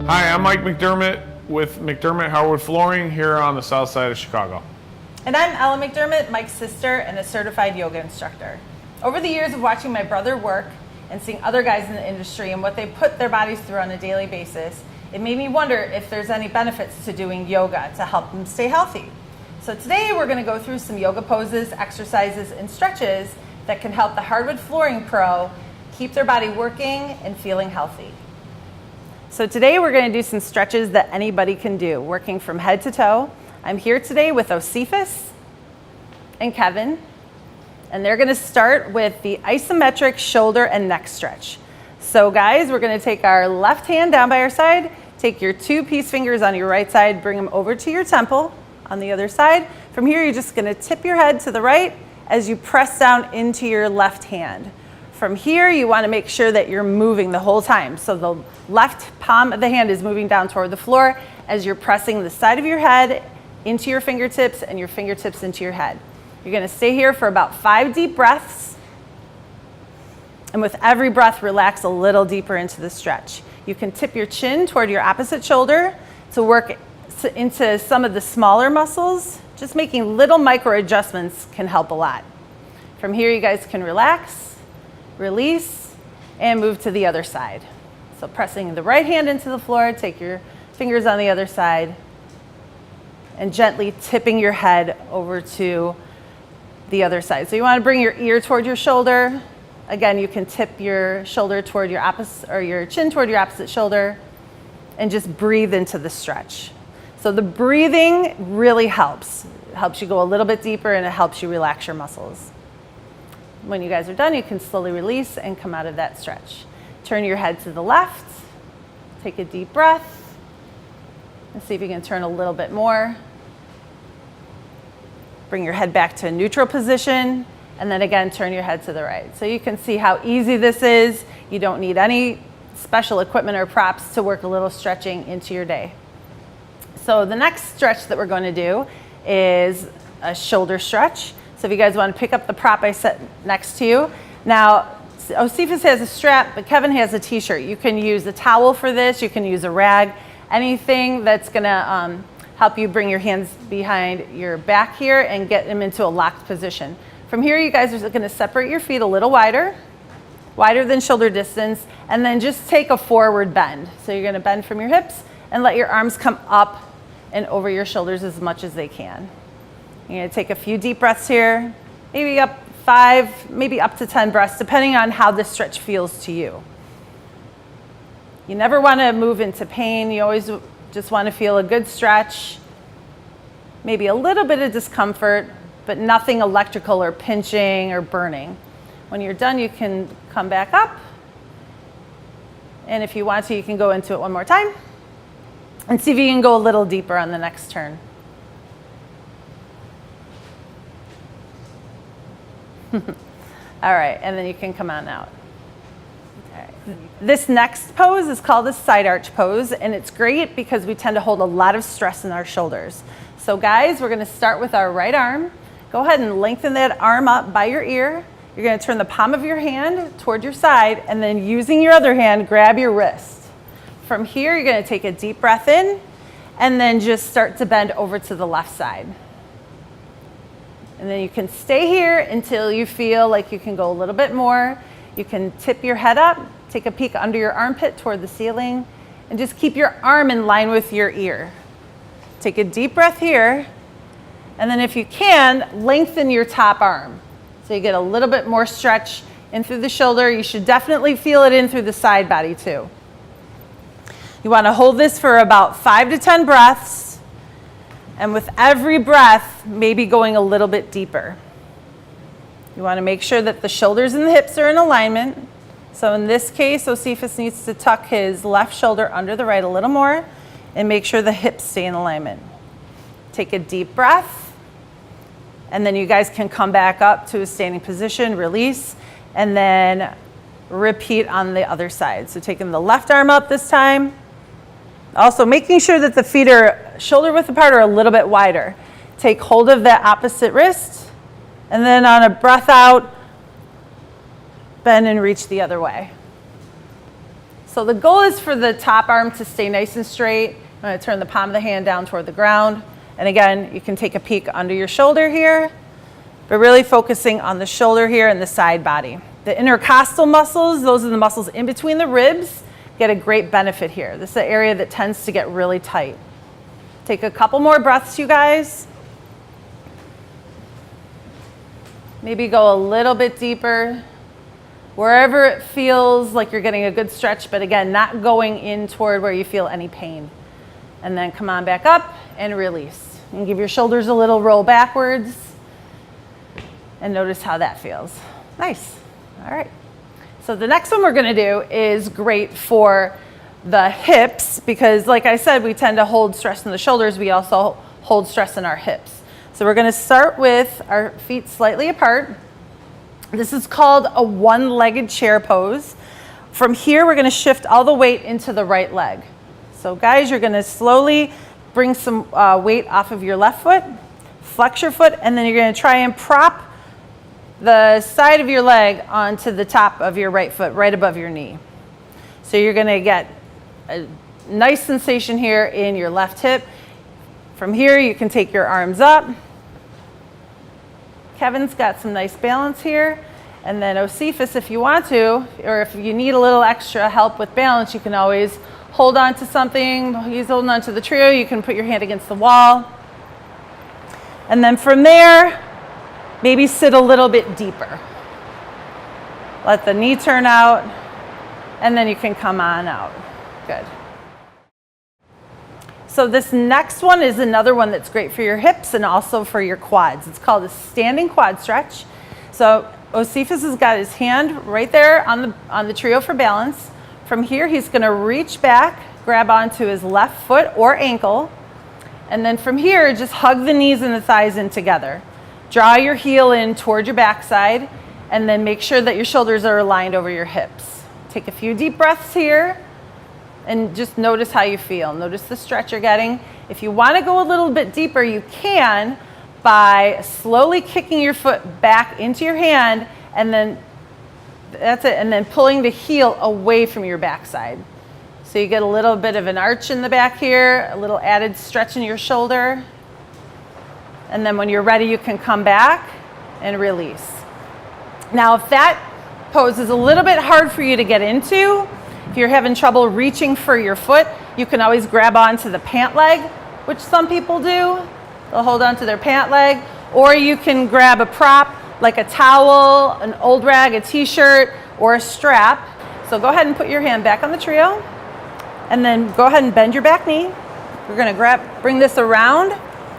Hi, I'm Mike McDermott with McDermott Harwood Flooring here on the south side of Chicago. And I'm Ella McDermott, Mike's sister and a certified yoga instructor. Over the years of watching my brother work and seeing other guys in the industry and what they put their bodies through on a daily basis, it made me wonder if there's any benefits to doing yoga to help them stay healthy. So today we're going to go through some yoga poses, exercises, and stretches that can help the hardwood flooring pro keep their body working and feeling healthy. So today we're going to do some stretches that anybody can do, working from head to toe. I'm here today with Osiphus and Kevin, and they're going to start with the isometric shoulder and neck stretch. So guys, we're going to take our left hand down by our side, take your two peace fingers on your right side, bring them over to your temple on the other side. From here, you're just going to tip your head to the right as you press down into your left hand. From here, you want to make sure that you're moving the whole time. So the left palm of the hand is moving down toward the floor as you're pressing the side of your head into your fingertips and your fingertips into your head. You're going to stay here for about 5 deep breaths. And with every breath, relax a little deeper into the stretch. You can tip your chin toward your opposite shoulder to work into some of the smaller muscles. Just making little micro adjustments can help a lot. From here, you guys can relax, release, and move to the other side. So pressing the right hand into the floor, take your fingers on the other side, and gently tipping your head over to the other side. So you want to bring your ear toward your shoulder. Again, you can tip your shoulder toward your opposite, or your chin toward your opposite shoulder, and just breathe into the stretch. So the breathing really helps. It helps you go a little bit deeper, and it helps you relax your muscles. When you guys are done, you can slowly release and come out of that stretch. Turn your head to the left, take a deep breath, and see if you can turn a little bit more. Bring your head back to a neutral position, and then again, turn your head to the right. So you can see how easy this is. You don't need any special equipment or props to work a little stretching into your day. So the next stretch that we're going to do is a shoulder stretch. So if you guys want to pick up the prop I set next to you. Now, Osiphus has a strap, but Kevin has a t-shirt. You can use a towel for this. You can use a rag, anything that's going to help you bring your hands behind your back here and get them into a locked position. From here, you guys are going to separate your feet a little wider than shoulder distance, and then just take a forward bend. So you're going to bend from your hips and let your arms come up and over your shoulders as much as they can. You're going to take a few deep breaths here, maybe up 5, maybe up to 10 breaths, depending on how this stretch feels to you. You never want to move into pain. You always just want to feel a good stretch, maybe a little bit of discomfort, but nothing electrical or pinching or burning. When you're done, you can come back up. And if you want to, you can go into it one more time and see if you can go a little deeper on the next turn. All right, and then you can come on out. All right. This next pose is called a side arch pose, and it's great because we tend to hold a lot of stress in our shoulders. So guys, we're going to start with our right arm. Go ahead and lengthen that arm up by your ear. You're going to turn the palm of your hand toward your side, and then using your other hand, grab your wrist. From here, you're going to take a deep breath in, and then just start to bend over to the left side. And then you can stay here until you feel like you can go a little bit more. You can tip your head up, take a peek under your armpit toward the ceiling, and just keep your arm in line with your ear. Take a deep breath here, and then if you can, lengthen your top arm. So you get a little bit more stretch in through the shoulder. You should definitely feel it in through the side body too. You want to hold this for about 5 to 10 breaths. And with every breath, maybe going a little bit deeper. You want to make sure that the shoulders and the hips are in alignment. So in this case, Osiphus needs to tuck his left shoulder under the right a little more and make sure the hips stay in alignment. Take a deep breath, and then you guys can come back up to a standing position, release, and then repeat on the other side. So taking the left arm up this time. Also making sure that the feet are shoulder width apart or a little bit wider. Take hold of that opposite wrist, and then on a breath out, bend and reach the other way. So the goal is for the top arm to stay nice and straight. I'm going to turn the palm of the hand down toward the ground. And again, you can take a peek under your shoulder here, but really focusing on the shoulder here and the side body. The intercostal muscles, those are the muscles in between the ribs, get a great benefit here. This is the area that tends to get really tight. Take a couple more breaths, you guys. Maybe go a little bit deeper, wherever it feels like you're getting a good stretch, but again, not going in toward where you feel any pain. And then come on back up and release. And give your shoulders a little roll backwards. And notice how that feels. Nice. All right. So the next one we're going to do is great for the hips because, like I said, we tend to hold stress in the shoulders. We also hold stress in our hips. So we're going to start with our feet slightly apart. This is called a one-legged chair pose. From here, we're going to shift all the weight into the right leg. So guys, you're going to slowly bring some weight off of your left foot, flex your foot, and then you're going to try and prop the side of your leg onto the top of your right foot, right above your knee. So you're going to get a nice sensation here in your left hip. From here, you can take your arms up. Kevin's got some nice balance here. And then Josephus, if you want to, or if you need a little extra help with balance, you can always hold on to something. He's holding on to the trio. You can put your hand against the wall. And then from there, maybe sit a little bit deeper. Let the knee turn out, and then you can come on out. Good. So this next one is another one that's great for your hips and also for your quads. It's called a standing quad stretch. So Josephus has got his hand right there on the trio for balance. From here, he's going to reach back, grab onto his left foot or ankle, and then from here, just hug the knees and the thighs in together. Draw your heel in toward your backside, and then make sure that your shoulders are aligned over your hips. Take a few deep breaths here, and just notice how you feel. Notice the stretch you're getting. If you want to go a little bit deeper, you can by slowly kicking your foot back into your hand, and then that's it, and then pulling the heel away from your backside. So you get a little bit of an arch in the back here, a little added stretch in your shoulder. And then when you're ready, you can come back and release. Now, if that pose is a little bit hard for you to get into, if you're having trouble reaching for your foot, you can always grab onto the pant leg, which some people do. They'll hold onto their pant leg, or you can grab a prop like a towel, an old rag, a t-shirt, or a strap. So go ahead and put your hand back on the trio, and then go ahead and bend your back knee. We're gonna bring this around,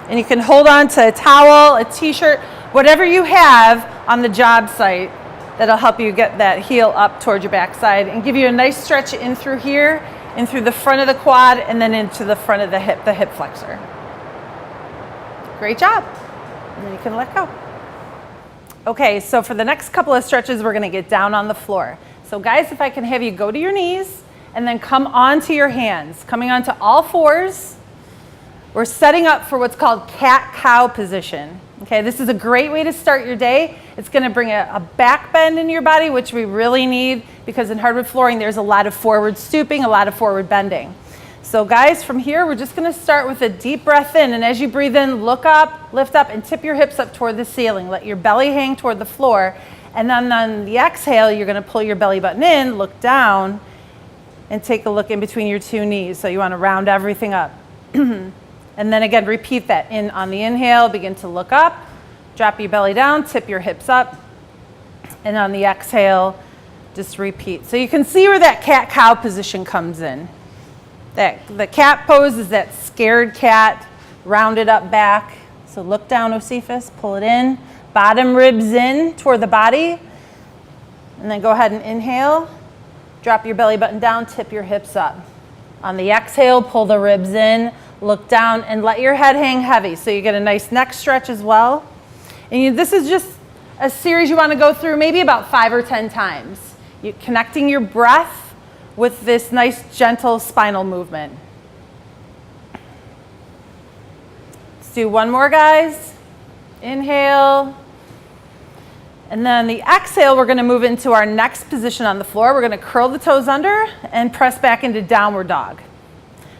and you can hold on to a towel, a t-shirt, whatever you have on the job site that'll help you get that heel up towards your backside and give you a nice stretch in through here, in through the front of the quad, and then into the front of the hip flexor. Great job. And then you can let go. Okay, so for the next couple of stretches, we're gonna get down on the floor. So guys, if I can have you go to your knees and then come onto your hands, coming onto all fours. We're setting up for what's called cat-cow position. Okay, this is a great way to start your day. It's gonna bring a back bend in your body, which we really need because in hardwood flooring, there's a lot of forward stooping, a lot of forward bending. So guys, from here, we're just gonna start with a deep breath in, and as you breathe in, look up, lift up, and tip your hips up toward the ceiling. Let your belly hang toward the floor, and then on the exhale, you're gonna pull your belly button in, look down, and take a look in between your two knees. So you wanna round everything up. And then again, repeat that. In on the inhale, begin to look up, drop your belly down, tip your hips up, and on the exhale, just repeat. So you can see where that cat-cow position comes in. The cat pose is that scared cat, rounded up back. So look down, Josephus, pull it in. Bottom ribs in toward the body. And then go ahead and inhale. Drop your belly button down, tip your hips up. On the exhale, pull the ribs in, look down, and let your head hang heavy. So you get a nice neck stretch as well. And this is just a series you want to go through maybe about 5 or 10 times. You're connecting your breath with this nice gentle spinal movement. Let's do one more, guys. Inhale And then the exhale, we're gonna move into our next position on the floor. We're gonna curl the toes under and press back into downward dog.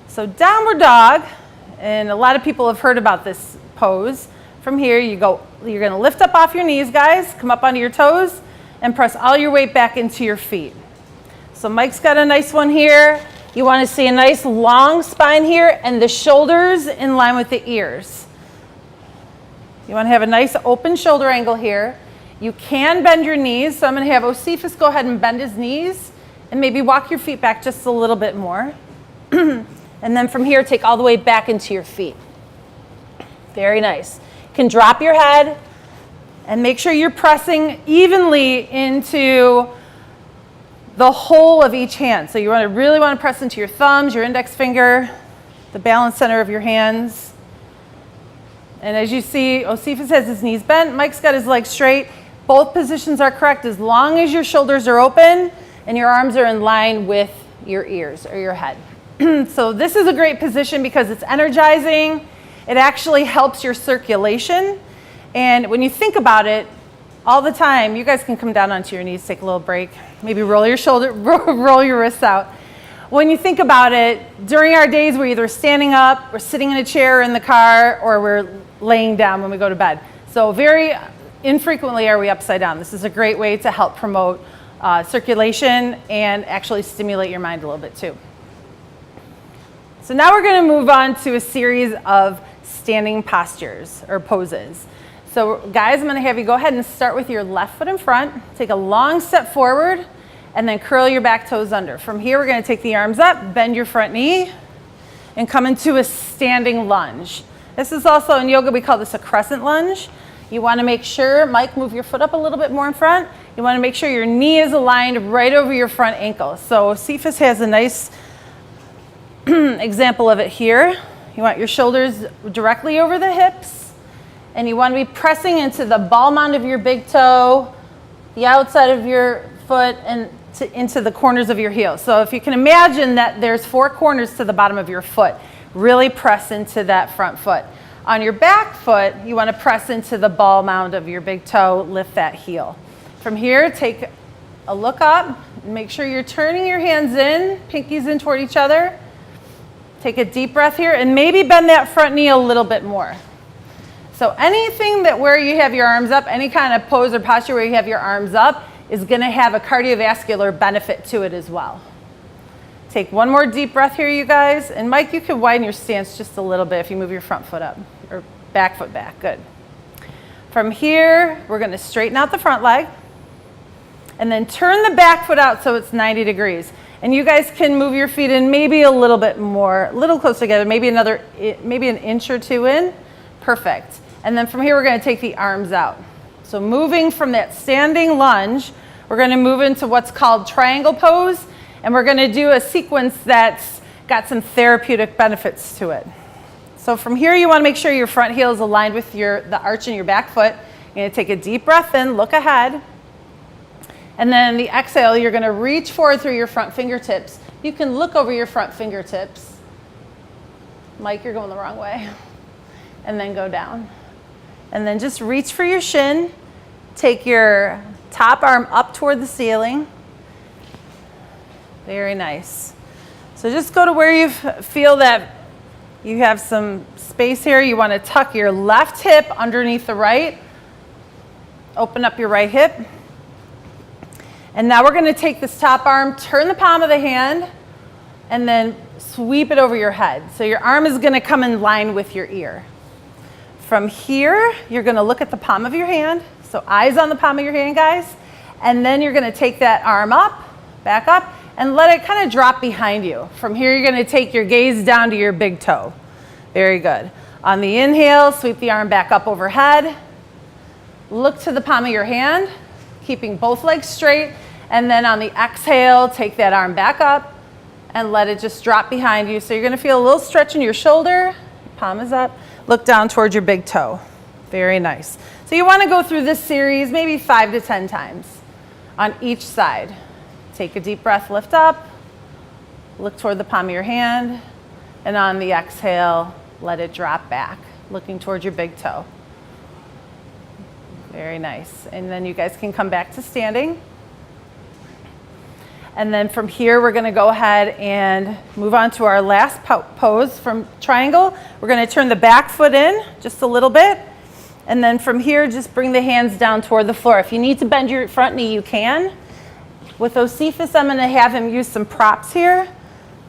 So downward dog, and a lot of people have heard about this pose. From here, you're gonna lift up off your knees, guys, come up onto your toes, and press all your weight back into your feet. So Mike's got a nice one here. You wanna see a nice long spine here, and the shoulders in line with the ears. You wanna have a nice open shoulder angle here. You can bend your knees, so I'm gonna have Osiphus go ahead and bend his knees, and maybe walk your feet back just a little bit more. And then from here, take all the way back into your feet. Very nice. You can drop your head, and make sure you're pressing evenly into the whole of each hand. So you really want to press into your thumbs, your index finger, the balance center of your hands. And as you see, Osiphus has his knees bent, Mike's got his legs straight. Both positions are correct as long as your shoulders are open and your arms are in line with your ears or your head. So this is a great position because it's energizing. It actually helps your circulation. And when you think about it, all the time, you guys can come down onto your knees, take a little break, maybe roll your wrists out. When you think about it, during our days, we're either standing up, we're sitting in a chair in the car, or we're laying down when we go to bed. So very infrequently are we upside down. This is a great way to help promote circulation and actually stimulate your mind a little bit too. So now we're going to move on to a series of standing postures or poses. So guys, I'm going to have you go ahead and start with your left foot in front. Take a long step forward and then curl your back toes under. From here, we're going to take the arms up, bend your front knee, and come into a standing lunge. This is also in yoga, we call this a crescent lunge. You want to make sure, Mike, move your foot up a little bit more in front. You want to make sure your knee is aligned right over your front ankle. So Cephas has a nice example of it here. You want your shoulders directly over the hips, and you want to be pressing into the ball mound of your big toe, the outside of your foot, and into the corners of your heels. So if you can imagine that there's 4 corners to the bottom of your foot, really press into that front foot. On your back foot, you want to press into the ball mound of your big toe, lift that heel. From here, take a look up, and make sure you're turning your hands in, pinkies in toward each other. Take a deep breath here, and maybe bend that front knee a little bit more. So anything that where you have your arms up, any kind of pose or posture where you have your arms up is going to have a cardiovascular benefit to it as well. Take one more deep breath here, you guys. And Mike, you can widen your stance just a little bit if you move your front foot up, or back foot back, good. From here, we're gonna straighten out the front leg, and then turn the back foot out so it's 90 degrees. And you guys can move your feet in maybe a little bit more, a little closer together, maybe an inch or 2 in, perfect. And then from here, we're gonna take the arms out. So moving from that standing lunge, we're gonna move into what's called triangle pose, and we're gonna do a sequence that's got some therapeutic benefits to it. So from here, you wanna make sure your front heel is aligned with the arch in your back foot. You're gonna take a deep breath in, look ahead. And then the exhale, you're gonna reach forward through your front fingertips. You can look over your front fingertips. Mike, you're going the wrong way. And then go down. And then just reach for your shin. Take your top arm up toward the ceiling. Very nice. So just go to where you feel that you have some space here. You want to tuck your left hip underneath the right. Open up your right hip. And now we're going to take this top arm, turn the palm of the hand, and then sweep it over your head. So your arm is going to come in line with your ear. From here, you're going to look at the palm of your hand. So eyes on the palm of your hand, guys. And then you're going to take that arm up, back up, and let it kind of drop behind you. From here, you're going to take your gaze down to your big toe. Very good. On the inhale, sweep the arm back up overhead. Look to the palm of your hand, keeping both legs straight. And then on the exhale, take that arm back up and let it just drop behind you. So you're going to feel a little stretch in your shoulder. Palm is up. Look down towards your big toe. Very nice. So you want to go through this series maybe 5 to 10 times on each side. Take a deep breath, lift up, look toward the palm of your hand, and on the exhale, let it drop back, looking towards your big toe. Very nice. And then you guys can come back to standing. And then from here, we're gonna go ahead and move on to our last pose from triangle. We're gonna turn the back foot in just a little bit. And then from here, just bring the hands down toward the floor. If you need to bend your front knee, you can. With Osiphus, I'm gonna have him use some props here.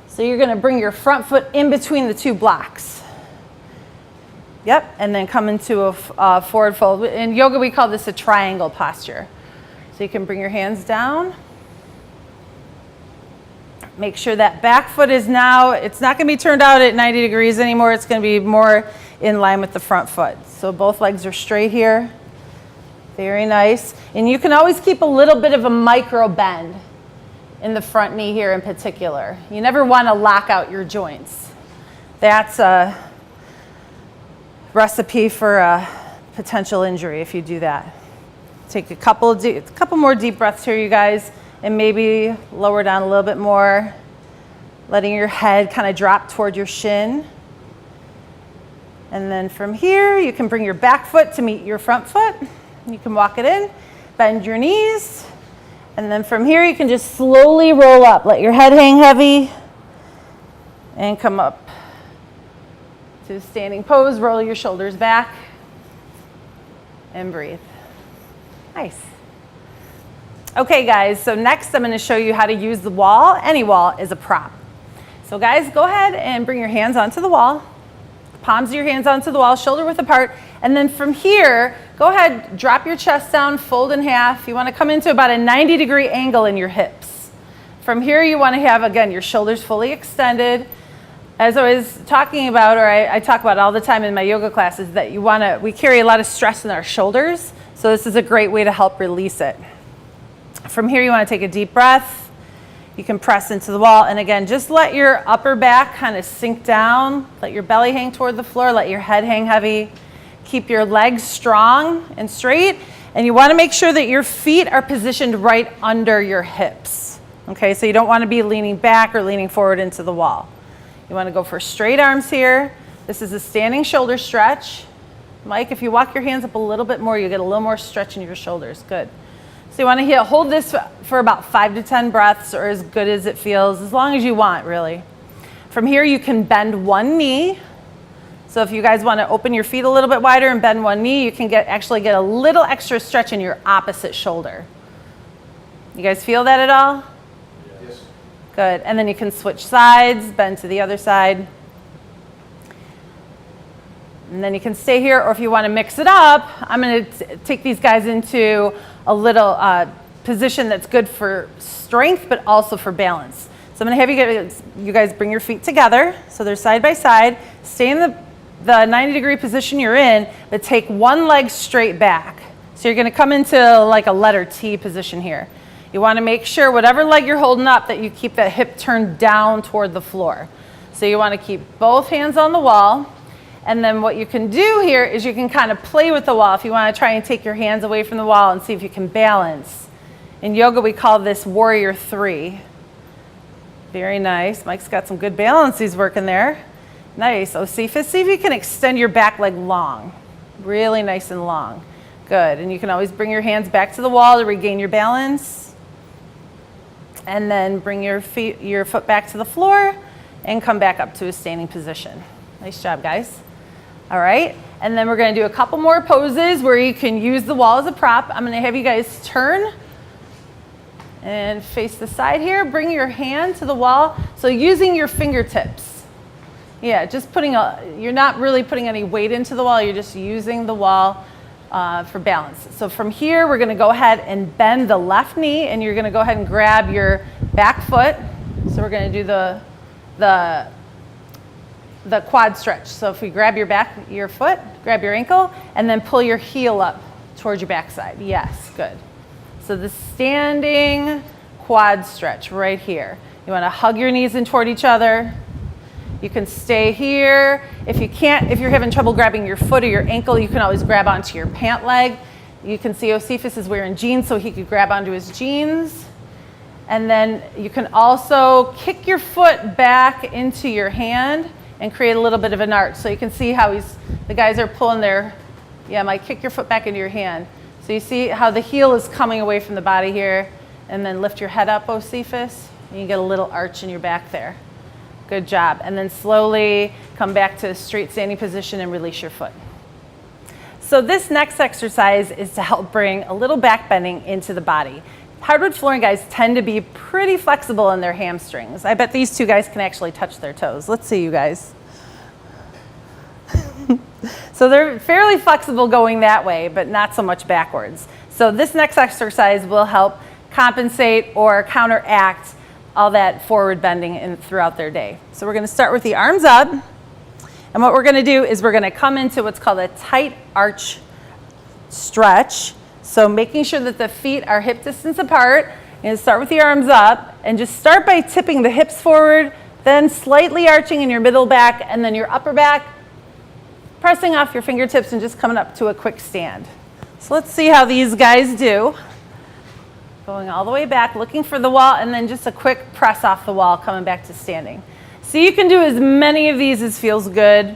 So you're gonna bring your front foot in between the two blocks. Yep, and then come into a forward fold. In yoga, we call this a triangle posture. So you can bring your hands down. Make sure that back foot is now, it's not gonna be turned out at 90 degrees anymore. It's gonna be more in line with the front foot. So both legs are straight here. Very nice. And you can always keep a little bit of a micro bend in the front knee here in particular. You never wanna lock out your joints. That's a recipe for a potential injury if you do that. Take a couple more deep breaths here, you guys. And maybe lower down a little bit more, letting your head kind of drop toward your shin. And then from here, you can bring your back foot to meet your front foot. You can walk it in, bend your knees. And then from here, you can just slowly roll up. Let your head hang heavy and come up to a standing pose. Roll your shoulders back and breathe. Nice. Okay guys, so next I'm going to show you how to use the wall, any wall, as a prop. So guys, go ahead and bring your hands onto the wall, palms of your hands onto the wall, shoulder width apart, and then from here, go ahead, drop your chest down, fold in half. You want to come into about a 90-degree angle in your hips. From here, you want to have, again, your shoulders fully extended. As I was talking about, or I talk about all the time in my yoga classes, that we carry a lot of stress in our shoulders, so this is a great way to help release it. From here, you want to take a deep breath. You can press into the wall. And again, just let your upper back kind of sink down. Let your belly hang toward the floor. Let your head hang heavy. Keep your legs strong and straight. And you want to make sure that your feet are positioned right under your hips. Okay, so you don't want to be leaning back or leaning forward into the wall. You want to go for straight arms here. This is a standing shoulder stretch. Mike, if you walk your hands up a little bit more, you get a little more stretch in your shoulders. Good. So you want to hold this for about 5 to 10 breaths, or as good as it feels, as long as you want, really. From here, you can bend one knee. So if you guys want to open your feet a little bit wider and bend one knee, you can actually get a little extra stretch in your opposite shoulder. You guys feel that at all? Yes. Good. And then you can switch sides, bend to the other side. And then you can stay here, or if you want to mix it up, I'm going to take these guys into a little position that's good for strength, but also for balance. So I'm going to have you guys bring your feet together, so they're side by side. Stay in the 90-degree position you're in, but take one leg straight back. So you're going to come into like a letter T position here. You want to make sure whatever leg you're holding up that you keep that hip turned down toward the floor. So you want to keep both hands on the wall. And then what you can do here is you can kind of play with the wall if you want to try and take your hands away from the wall and see if you can balance. In yoga, we call this Warrior 3. Very nice. Mike's got some good balance he's working there. Nice. Osiphus, see if you can extend your back leg long. Really nice and long. Good. And you can always bring your hands back to the wall to regain your balance. And then bring your foot back to the floor and come back up to a standing position. Nice job, guys. All right, and then we're going to do a couple more poses where you can use the wall as a prop. I'm going to have you guys turn and face the side here. Bring your hand to the wall. So using your fingertips. Yeah, just you're not really putting any weight into the wall. You're just using the wall for balance. So from here, we're going to go ahead and bend the left knee, and you're going to go ahead and grab your back foot. So we're going to do the quad stretch. So if we grab your foot, grab your ankle, and then pull your heel up towards your backside. Yes, good. So the standing quad stretch right here. You want to hug your knees in toward each other. You can stay here. If you're having trouble grabbing your foot or your ankle, you can always grab onto your pant leg. You can see Osiphus is wearing jeans, so he could grab onto his jeans. And then you can also kick your foot back into your hand and create a little bit of an arch. So you can see how the guys are pulling Mike, kick your foot back into your hand. So you see how the heel is coming away from the body here, and then lift your head up, Josephus. And you get a little arch in your back there. Good job. And then slowly come back to a straight standing position and release your foot. So this next exercise is to help bring a little back bending into the body. Hardwood flooring guys tend to be pretty flexible in their hamstrings. I bet these two guys can actually touch their toes. Let's see you guys. So they're fairly flexible going that way, but not so much backwards. So this next exercise will help compensate or counteract all that forward bending throughout their day. So we're going to start with the arms up. And what we're going to do is we're going to come into what's called a tight arch stretch. So making sure that the feet are hip distance apart. You're going to start with the arms up and just start by tipping the hips forward, then slightly arching in your middle back and then your upper back, pressing off your fingertips and just coming up to a quick stand. So let's see how these guys do. Going all the way back, looking for the wall, and then just a quick press off the wall, coming back to standing. So you can do as many of these as feels good.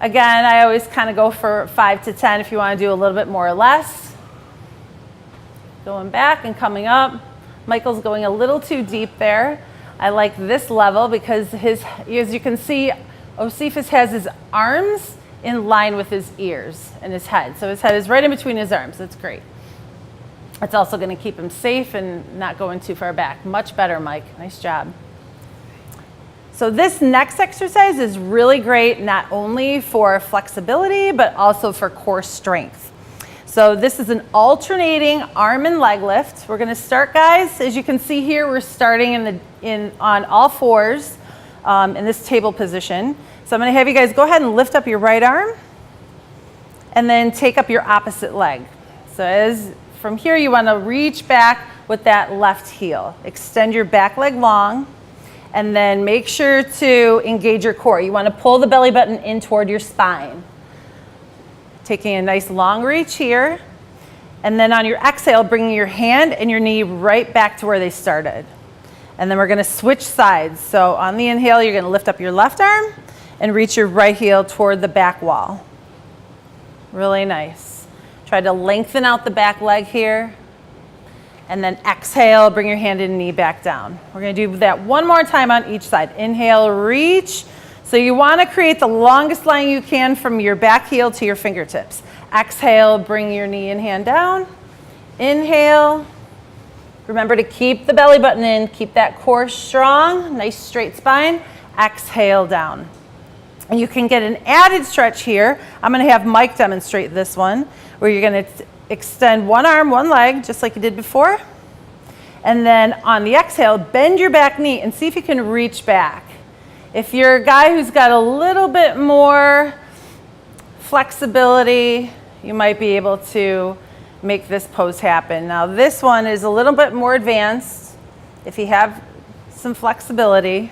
Again, I always kind of go for 5 to 10 if you want to do a little bit more or less. Going back and coming up. Michael's going a little too deep there. I like this level because as you can see, Josephus has his arms in line with his ears and his head. So his head is right in between his arms. That's great. It's also going to keep him safe and not going too far back. Much better, Mike. Nice job. So this next exercise is really great, not only for flexibility, but also for core strength. So this is an alternating arm and leg lift. We're going to start, guys. As you can see here, we're starting on all fours in this table position. So I'm going to have you guys go ahead and lift up your right arm and then take up your opposite leg. So from here, you want to reach back with that left heel. Extend your back leg long and then make sure to engage your core. You want to pull the belly button in toward your spine. Taking a nice long reach here. And then on your exhale, bringing your hand and your knee right back to where they started. And then we're going to switch sides. So on the inhale, you're going to lift up your left arm and reach your right heel toward the back wall. Really nice. Try to lengthen out the back leg here. And then exhale, bring your hand and knee back down. We're going to do that one more time on each side. Inhale, reach. So you want to create the longest line you can from your back heel to your fingertips. Exhale, bring your knee and hand down. Inhale. Remember to keep the belly button in, keep that core strong, nice straight spine. Exhale down. And you can get an added stretch here. I'm going to have Mike demonstrate this one, where you're going to extend one arm, one leg, just like you did before. And then on the exhale, bend your back knee and see if you can reach back. If you're a guy who's got a little bit more flexibility, you might be able to make this pose happen. Now this one is a little bit more advanced if you have some flexibility.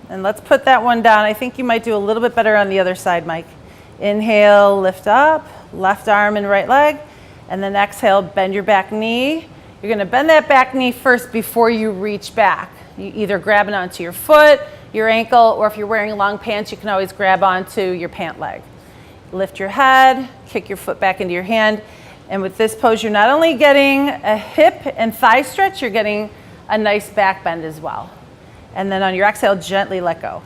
And let's put that one down. I think you might do a little bit better on the other side, Mike. Inhale, lift up, left arm and right leg. And then exhale, bend your back knee. You're going to bend that back knee first before you reach back. You either grab it onto your foot, your ankle, or if you're wearing long pants, you can always grab onto your pant leg. Lift your head, kick your foot back into your hand. And with this pose, you're not only getting a hip and thigh stretch, you're getting a nice back bend as well. And then on your exhale, gently let go.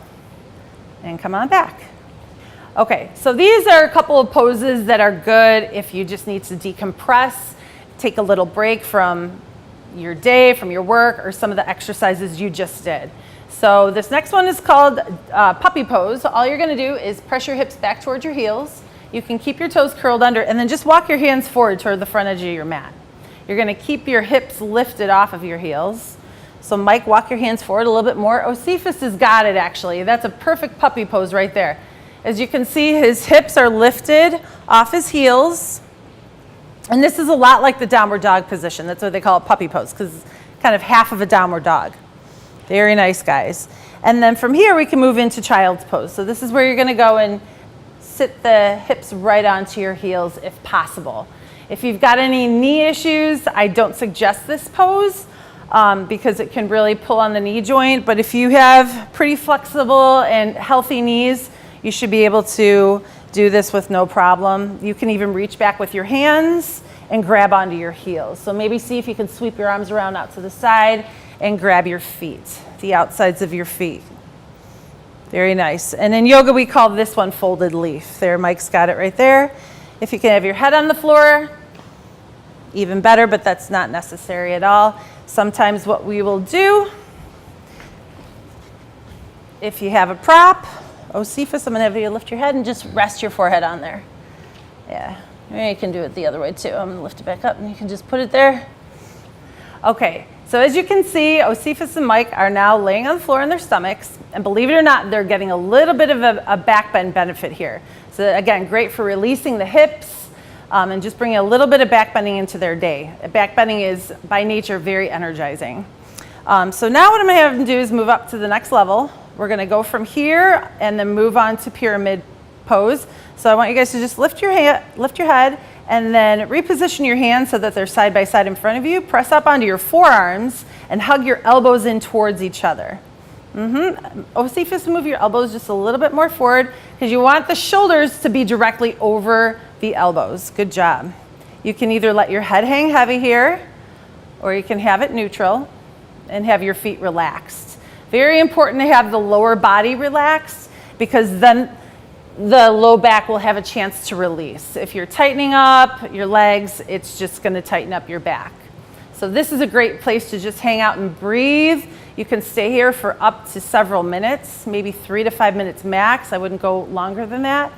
And come on back. Okay, so these are a couple of poses that are good if you just need to decompress, take a little break from your day, from your work, or some of the exercises you just did. So this next one is called puppy pose. All you're going to do is press your hips back towards your heels. You can keep your toes curled under and then just walk your hands forward toward the front edge of your mat. You're going to keep your hips lifted off of your heels. So Mike, walk your hands forward a little bit more. Josephus has got it actually. That's a perfect puppy pose right there. As you can see, his hips are lifted off his heels. And this is a lot like the downward dog position. That's what they call it, puppy pose, because it's kind of half of a downward dog. Very nice, guys. And then from here, we can move into child's pose. So this is where you're going to go and sit the hips right onto your heels if possible. If you've got any knee issues, I don't suggest this pose because it can really pull on the knee joint. But if you have pretty flexible and healthy knees, you should be able to do this with no problem. You can even reach back with your hands and grab onto your heels. So maybe see if you can sweep your arms around out to the side and grab your feet, the outsides of your feet. Very nice. And in yoga, we call this one folded leaf. There, Mike's got it right there. If you can have your head on the floor, even better, but that's not necessary at all. Sometimes what we will do, if you have a prop, Josephus, I'm gonna have you lift your head and just rest your forehead on there. Yeah, or you can do it the other way too. I'm gonna lift it back up and you can just put it there. Okay, so as you can see, Josephus and Mike are now laying on the floor on their stomachs, and believe it or not, they're getting a little bit of a back bend benefit here. So again, great for releasing the hips and just bringing a little bit of back bending into their day. Back bending is by nature very energizing. So now what I'm gonna have them do is move up to the next level. We're gonna go from here and then move on to pyramid pose. So I want you guys to just lift your head, and then reposition your hands so that they're side by side in front of you. Press up onto your forearms and hug your elbows in towards each other. Josephus, move your elbows just a little bit more forward because you want the shoulders to be directly over the elbows. Good job. You can either let your head hang heavy here, or you can have it neutral and have your feet relaxed. Very important to have the lower body relaxed because then the low back will have a chance to release. If you're tightening up your legs, it's just going to tighten up your back. So this is a great place to just hang out and breathe. You can stay here for up to several minutes, maybe 3 to 5 minutes max. I wouldn't go longer than that.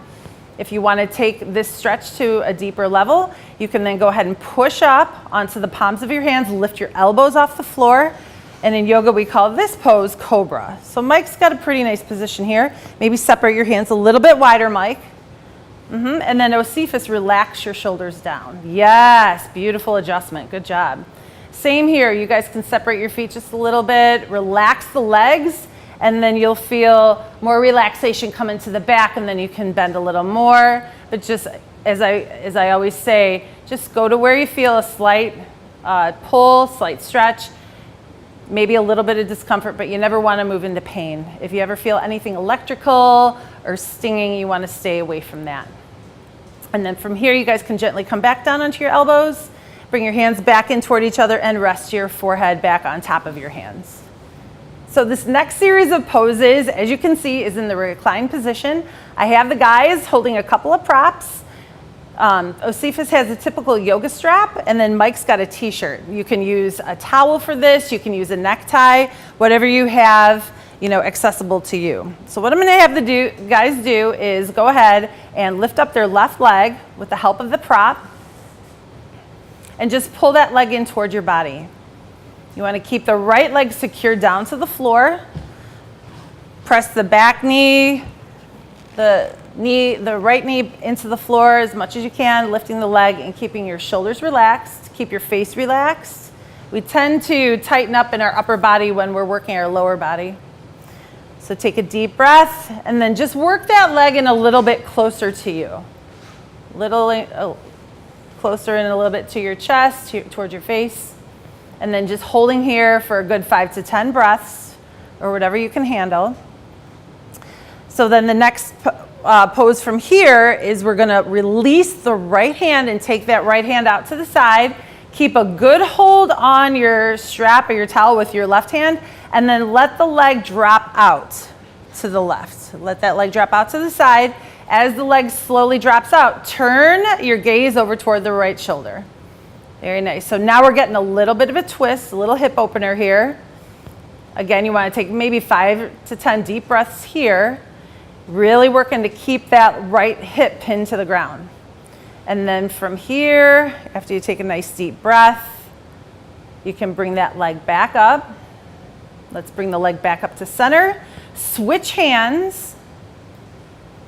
If you want to take this stretch to a deeper level, you can then go ahead and push up onto the palms of your hands, lift your elbows off the floor. And in yoga, we call this pose cobra. So Mike's got a pretty nice position here. Maybe separate your hands a little bit wider, Mike. And then Josephus, relax your shoulders down. Yes, beautiful adjustment. Good job. Same here. You guys can separate your feet just a little bit, relax the legs, and then you'll feel more relaxation come into the back, and then you can bend a little more. But just as I always say, just go to where you feel a slight pull, slight stretch. Maybe a little bit of discomfort, but you never want to move into pain. If you ever feel anything electrical or stinging, you want to stay away from that. And then from here, you guys can gently come back down onto your elbows, bring your hands back in toward each other, and rest your forehead back on top of your hands. So this next series of poses, as you can see, is in the reclined position. I have the guys holding a couple of props. Josephus has a typical yoga strap, and then Mike's got a t-shirt. You can use a towel for this, you can use a necktie, whatever you have, accessible to you. So what I'm gonna have the guys do is go ahead and lift up their left leg with the help of the prop, and just pull that leg in toward your body. You wanna keep the right leg secured down to the floor. Press the back knee, the right knee into the floor as much as you can, lifting the leg and keeping your shoulders relaxed, keep your face relaxed. We tend to tighten up in our upper body when we're working our lower body. So take a deep breath and then just work that leg in a little bit closer to you. Closer in a little bit to your chest, towards your face. And then just holding here for a good 5 to 10 breaths or whatever you can handle. So then the next pose from here is we're gonna release the right hand and take that right hand out to the side. Keep a good hold on your strap or your towel with your left hand, and then let the leg drop out to the left. Let that leg drop out to the side. As the leg slowly drops out, turn your gaze over toward the right shoulder. Very nice. So now we're getting a little bit of a twist, a little hip opener here. Again, you want to take maybe 5 to 10 deep breaths here. Really working to keep that right hip pinned to the ground. And then from here, after you take a nice deep breath, you can bring that leg back up. Let's bring the leg back up to center. Switch hands.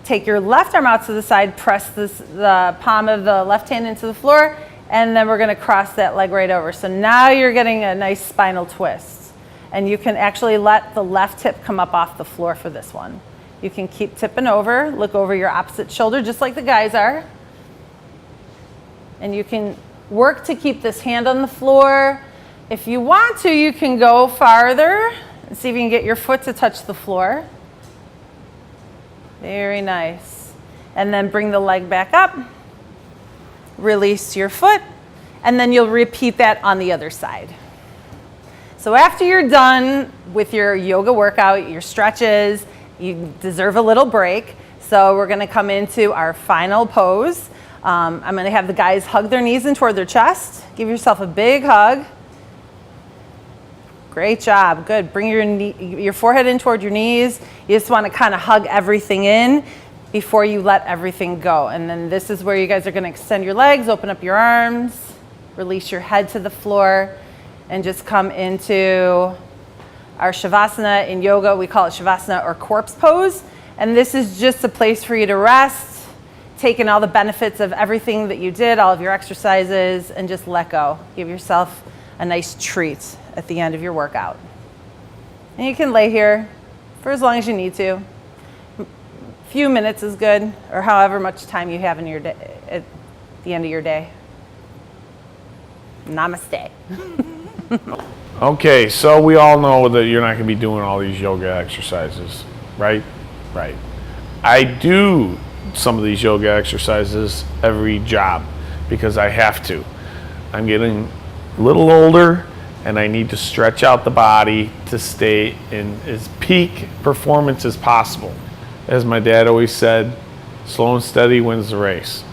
Take your left arm out to the side, press the palm of the left hand into the floor, and then we're gonna cross that leg right over. So now you're getting a nice spinal twist. And you can actually let the left hip come up off the floor for this one. You can keep tipping over, look over your opposite shoulder just like the guys are. And you can work to keep this hand on the floor. If you want to, you can go farther and see if you can get your foot to touch the floor. Very nice. and then bring the leg back up. Release your foot, and then you'll repeat that on the other side. So after you're done with your yoga workout, your stretches, you deserve a little break. So we're gonna come into our final pose. I'm gonna have the guys hug their knees in toward their chest. Give yourself a big hug. Great job, good. Bring your forehead in toward your knees. You just wanna kind of hug everything in before you let everything go. And then this is where you guys are gonna extend your legs, open up your arms, release your head to the floor, and just come into our Shavasana. In yoga, we call it Shavasana or corpse pose. And this is just a place for you to rest, take in all the benefits of everything that you did, all of your exercises, and just let go. Give yourself a nice treat at the end of your workout. And you can lay here for as long as you need to. A few minutes is good, or however much time you have in your day, at the end of your day. Namaste. Okay, so we all know that you're not going to be doing all these yoga exercises, right? Right. I do some of these yoga exercises every job because I have to. I'm getting a little older and I need to stretch out the body to stay in as peak performance as possible. As my dad always said, slow and steady wins the race.